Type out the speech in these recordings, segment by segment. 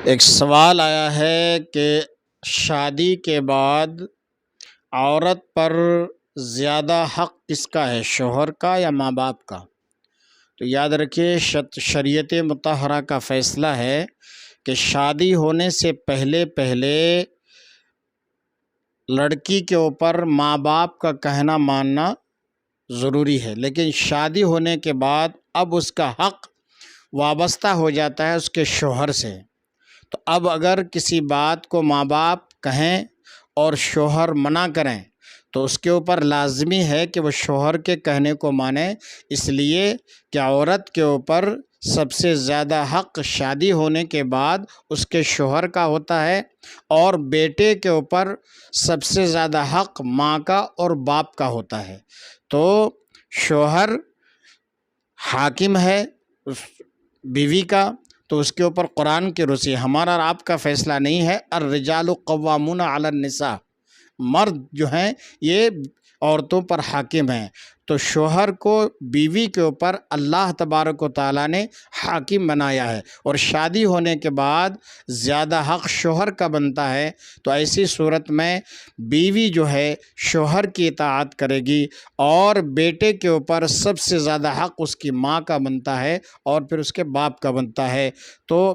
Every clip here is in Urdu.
ایک سوال آیا ہے کہ شادی کے بعد عورت پر زیادہ حق کس کا ہے، شوہر کا یا ماں باپ کا؟ تو یاد رکھیے شریعت مطہرہ کا فیصلہ ہے کہ شادی ہونے سے پہلے لڑکی کے اوپر ماں باپ کا کہنا ماننا ضروری ہے، لیکن شادی ہونے کے بعد اب اس کا حق وابستہ ہو جاتا ہے اس کے شوہر سے۔ تو اب اگر کسی بات کو ماں باپ کہیں اور شوہر منع کریں تو اس کے اوپر لازمی ہے کہ وہ شوہر کے کہنے کو مانے، اس لیے کہ عورت کے اوپر سب سے زیادہ حق شادی ہونے کے بعد اس کے شوہر کا ہوتا ہے، اور بیٹے کے اوپر سب سے زیادہ حق ماں کا اور باپ کا ہوتا ہے۔ تو شوہر حاکم ہے اس بیوی کا، تو اس کے اوپر قرآن کی روح سے ہمارا اور آپ کا فیصلہ نہیں ہے۔ الرجال قوامون علی النساء، مرد جو ہیں یہ عورتوں پر حاکم ہیں، تو شوہر کو بیوی کے اوپر اللہ تبارک و تعالیٰ نے حاکم بنایا ہے، اور شادی ہونے کے بعد زیادہ حق شوہر کا بنتا ہے۔ تو ایسی صورت میں بیوی جو ہے شوہر کی اطاعت کرے گی، اور بیٹے کے اوپر سب سے زیادہ حق اس کی ماں کا بنتا ہے اور پھر اس کے باپ کا بنتا ہے۔ تو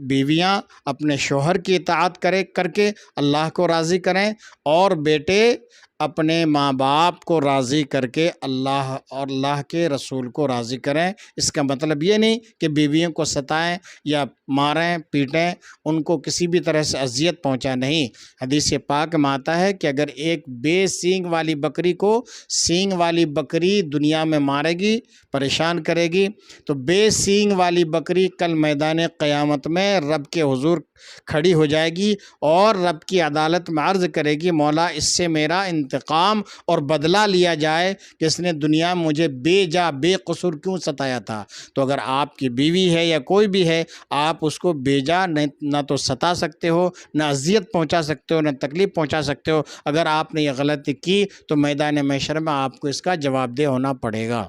بیویاں اپنے شوہر کی اطاعت کر کے اللہ کو راضی کریں، اور بیٹے اپنے ماں باپ کو راضی کر کے اللہ اور اللہ کے رسول کو راضی کریں۔ اس کا مطلب یہ نہیں کہ بیویوں کو ستائیں یا ماریں پیٹیں، ان کو کسی بھی طرح سے اذیت پہنچا نہیں۔ حدیث پاک میں آتا ہے کہ اگر ایک بے سینگ والی بکری کو سینگ والی بکری دنیا میں مارے گی، پریشان کرے گی، تو بے سینگ والی بکری کل میدان قیامت میں رب کے حضور کھڑی ہو جائے گی اور رب کی عدالت میں عرض کرے گی، مولا اس سے میرا انتقام اور بدلہ لیا جائے کہ اس نے دنیا میں مجھے بے قصور کیوں ستایا تھا۔ تو اگر آپ کی بیوی ہے یا کوئی بھی ہے، آپ اس کو بے جا نہ تو ستا سکتے ہو، نہ اذیت پہنچا سکتے ہو، نہ تکلیف پہنچا سکتے ہو۔ اگر آپ نے یہ غلطی کی تو میدان محشر میں آپ کو اس کا جواب دہ ہونا پڑے گا۔